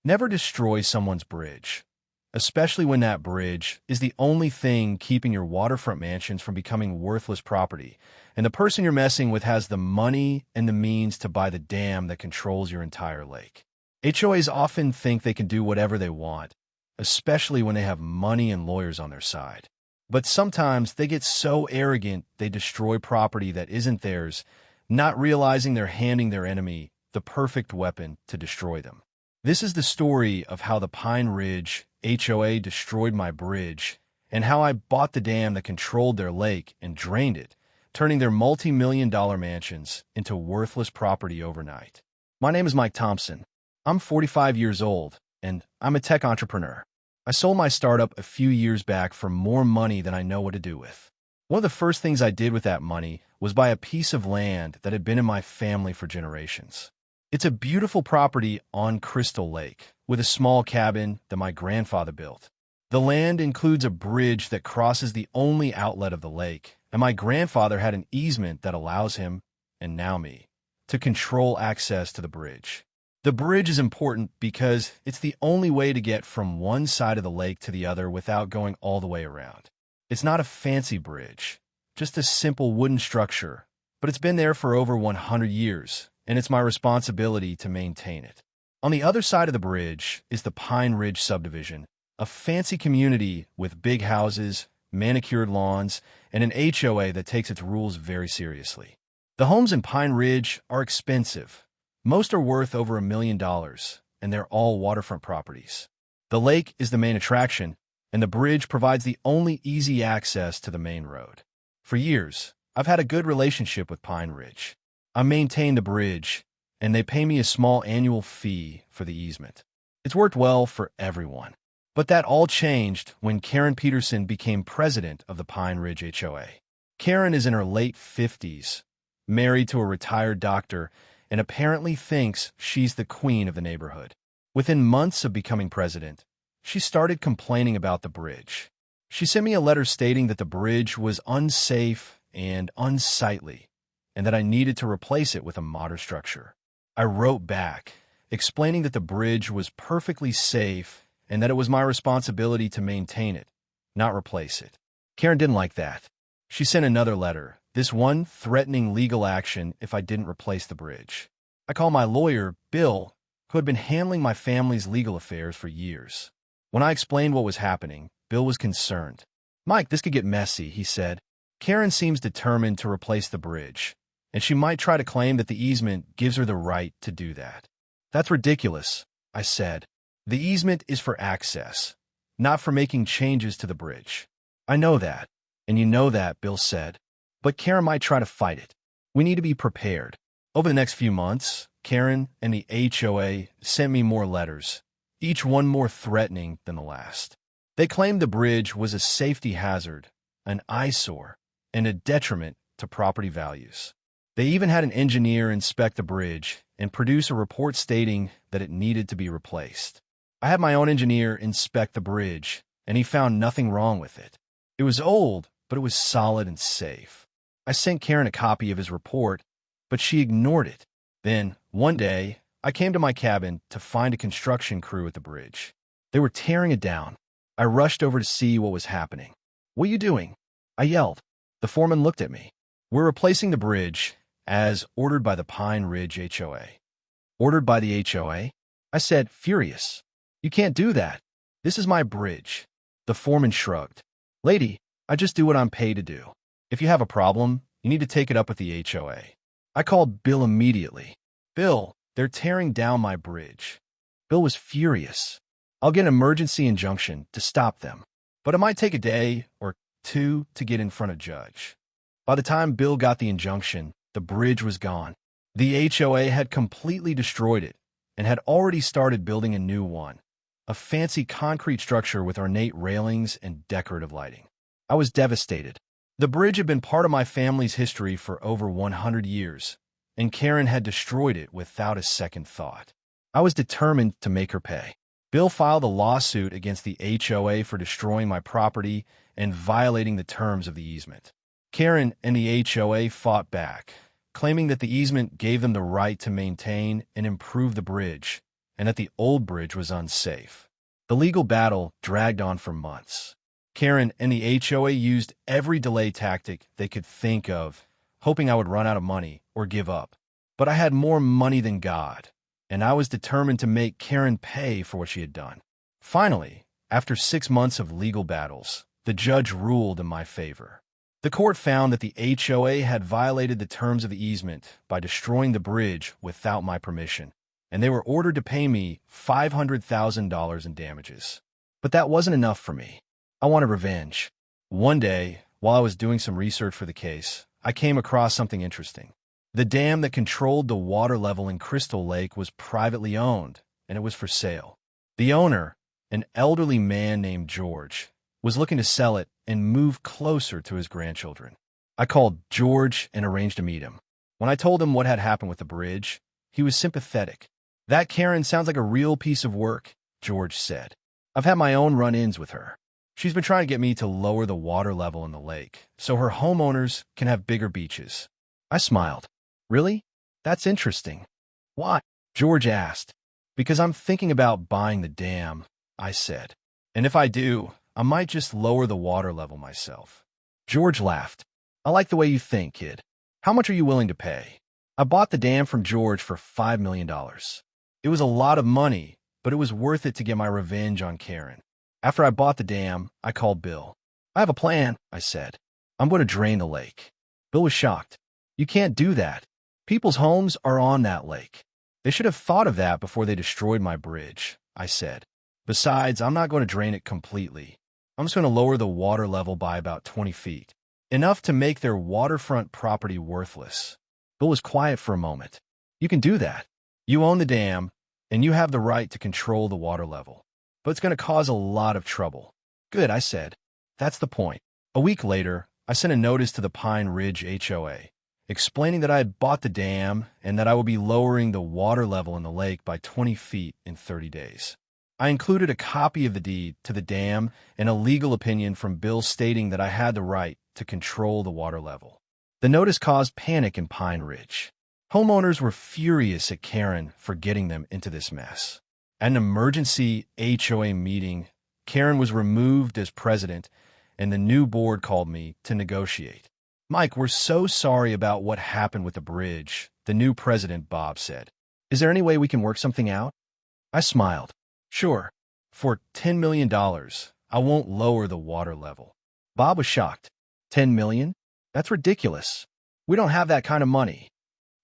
Never destroy someone's bridge, especially when that bridge is the only thing keeping your waterfront mansions from becoming worthless property, and the person you're messing with has the money and the means to buy the dam that controls your entire lake. HOAs often think they can do whatever they want, especially when they have money and lawyers on their side. But sometimes they get so arrogant they destroy property that isn't theirs, not realizing they're handing their enemy the perfect weapon to destroy them. This is the story of how the Pine Ridge HOA destroyed my bridge and how I bought the dam that controlled their lake and drained it, turning their multi-million-dollar mansions into worthless property overnight. My name is Mike Thompson. I'm 45 years old, and I'm a tech entrepreneur. I sold my startup a few years back for more money than I know what to do with. One of the first things I did with that money was buy a piece of land that had been in my family for generations. It's a beautiful property on Crystal Lake, with a small cabin that my grandfather built. The land includes a bridge that crosses the only outlet of the lake, and my grandfather had an easement that allows him, and now me, to control access to the bridge. The bridge is important because it's the only way to get from one side of the lake to the other without going all the way around. It's not a fancy bridge, just a simple wooden structure, but it's been there for over 100 years, and it's my responsibility to maintain it. On the other side of the bridge is the Pine Ridge subdivision, a fancy community with big houses, manicured lawns, and an HOA that takes its rules very seriously. The homes in Pine Ridge are expensive. Most are worth over $1 million, and they're all waterfront properties. The lake is the main attraction, and the bridge provides the only easy access to the main road. For years, I've had a good relationship with Pine Ridge. I maintain the bridge, and they pay me a small annual fee for the easement. It's worked well for everyone. But that all changed when Karen Peterson became president of the Pine Ridge HOA. Karen is in her late 50s, married to a retired doctor, and apparently thinks she's the queen of the neighborhood. Within months of becoming president, she started complaining about the bridge. She sent me a letter stating that the bridge was unsafe and unsightly, and that I needed to replace it with a modern structure. I wrote back, explaining that the bridge was perfectly safe and that it was my responsibility to maintain it, not replace it. Karen didn't like that. She sent another letter, this one threatening legal action if I didn't replace the bridge. I called my lawyer, Bill, who had been handling my family's legal affairs for years. When I explained what was happening, Bill was concerned. "Mike, this could get messy," he said. "Karen seems determined to replace the bridge, and she might try to claim that the easement gives her the right to do that." "That's ridiculous," I said. "The easement is for access, not for making changes to the bridge." "I know that, and you know that," Bill said. "But Karen might try to fight it. We need to be prepared." Over the next few months, Karen and the HOA sent me more letters, each one more threatening than the last. They claimed the bridge was a safety hazard, an eyesore, and a detriment to property values. They even had an engineer inspect the bridge and produce a report stating that it needed to be replaced. I had my own engineer inspect the bridge, and he found nothing wrong with it. It was old, but it was solid and safe. I sent Karen a copy of his report, but she ignored it. Then, one day, I came to my cabin to find a construction crew at the bridge. They were tearing it down. I rushed over to see what was happening. "What are you doing?" I yelled. The foreman looked at me. "We're replacing the bridge, as ordered by the Pine Ridge HOA." "Ordered by the HOA?" I said, furious. "You can't do that. This is my bridge." The foreman shrugged. "Lady, I just do what I'm paid to do. If you have a problem, you need to take it up with the HOA." I called Bill immediately. "Bill, they're tearing down my bridge." Bill was furious. "I'll get an emergency injunction to stop them, but it might take a day or two to get in front of a judge." By the time Bill got the injunction, the bridge was gone. The HOA had completely destroyed it and had already started building a new one, a fancy concrete structure with ornate railings and decorative lighting. I was devastated. The bridge had been part of my family's history for over 100 years, and Karen had destroyed it without a second thought. I was determined to make her pay. Bill filed a lawsuit against the HOA for destroying my property and violating the terms of the easement. Karen and the HOA fought back, claiming that the easement gave them the right to maintain and improve the bridge, and that the old bridge was unsafe. The legal battle dragged on for months. Karen and the HOA used every delay tactic they could think of, hoping I would run out of money or give up. But I had more money than God, and I was determined to make Karen pay for what she had done. Finally, after 6 months of legal battles, the judge ruled in my favor. The court found that the HOA had violated the terms of the easement by destroying the bridge without my permission, and they were ordered to pay me $500,000 in damages. But that wasn't enough for me. I wanted revenge. One day, while I was doing some research for the case, I came across something interesting. The dam that controlled the water level in Crystal Lake was privately owned, and it was for sale. The owner, an elderly man named George, was looking to sell it and move closer to his grandchildren. I called George and arranged to meet him. When I told him what had happened with the bridge, he was sympathetic. "That Karen sounds like a real piece of work," George said. "I've had my own run-ins with her. She's been trying to get me to lower the water level in the lake so her homeowners can have bigger beaches." I smiled. "Really? That's interesting." "Why?" George asked. "Because I'm thinking about buying the dam," I said. "And if I do, I might just lower the water level myself." George laughed. "I like the way you think, kid. How much are you willing to pay?" I bought the dam from George for $5 million. It was a lot of money, but it was worth it to get my revenge on Karen. After I bought the dam, I called Bill. "I have a plan," I said. "I'm going to drain the lake." Bill was shocked. "You can't do that. People's homes are on that lake." "They should have thought of that before they destroyed my bridge," I said. "Besides, I'm not going to drain it completely. I'm just going to lower the water level by about 20 feet, enough to make their waterfront property worthless." Bill was quiet for a moment. "You can do that. You own the dam, and you have the right to control the water level. But it's going to cause a lot of trouble." "Good," I said. "That's the point." A week later, I sent a notice to the Pine Ridge HOA, explaining that I had bought the dam and that I would be lowering the water level in the lake by 20 feet in 30 days. I included a copy of the deed to the dam and a legal opinion from Bill stating that I had the right to control the water level. The notice caused panic in Pine Ridge. Homeowners were furious at Karen for getting them into this mess. At an emergency HOA meeting, Karen was removed as president, and the new board called me to negotiate. "Mike, we're so sorry about what happened with the bridge," the new president, Bob, said. "Is there any way we can work something out?" I smiled. "Sure. For $10 million, I won't lower the water level." Bob was shocked. $10 million? That's ridiculous. We don't have that kind of money."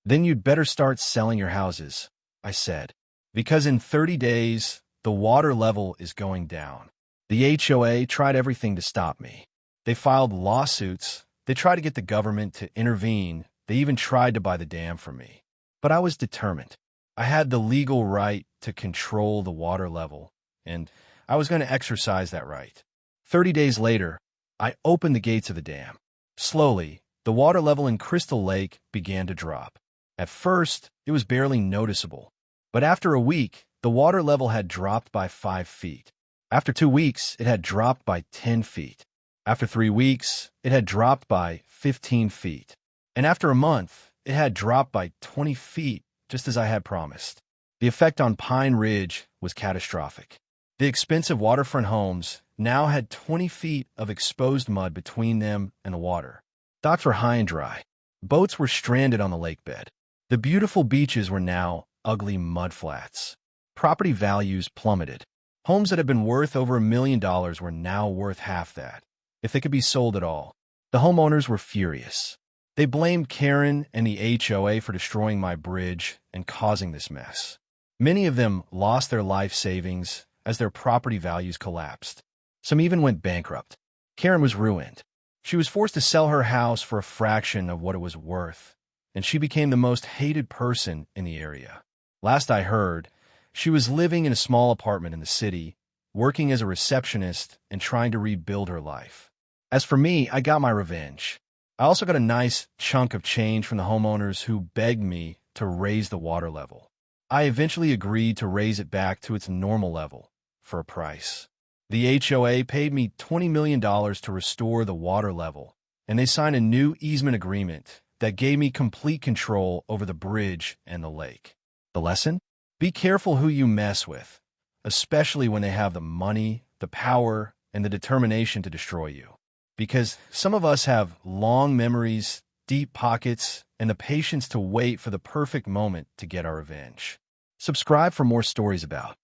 "Then you'd better start selling your houses," I said. "Because in 30 days, the water level is going down." The HOA tried everything to stop me. They filed lawsuits. They tried to get the government to intervene. They even tried to buy the dam from me. But I was determined. I had the legal right to control the water level, and I was going to exercise that right. 30 days later, I opened the gates of the dam. Slowly, the water level in Crystal Lake began to drop. At first, it was barely noticeable. But after a week, the water level had dropped by 5 feet. After 2 weeks, it had dropped by 10 feet. After 3 weeks, it had dropped by 15 feet. And after a month, it had dropped by 20 feet, just as I had promised. The effect on Pine Ridge was catastrophic. The expensive waterfront homes now had 20 feet of exposed mud between them and the water. Docks were high and dry. Boats were stranded on the lake bed. The beautiful beaches were now ugly mudflats. Property values plummeted. Homes that had been worth over $1 million were now worth half that, if they could be sold at all. The homeowners were furious. They blamed Karen and the HOA for destroying my bridge and causing this mess. Many of them lost their life savings as their property values collapsed. Some even went bankrupt. Karen was ruined. She was forced to sell her house for a fraction of what it was worth, and she became the most hated person in the area. Last I heard, she was living in a small apartment in the city, working as a receptionist and trying to rebuild her life. As for me, I got my revenge. I also got a nice chunk of change from the homeowners who begged me to raise the water level. I eventually agreed to raise it back to its normal level for a price. The HOA paid me $20 million to restore the water level, and they signed a new easement agreement that gave me complete control over the bridge and the lake. The lesson? Be careful who you mess with, especially when they have the money, the power, and the determination to destroy you. Because some of us have long memories, deep pockets, and the patience to wait for the perfect moment to get our revenge. Subscribe for more stories about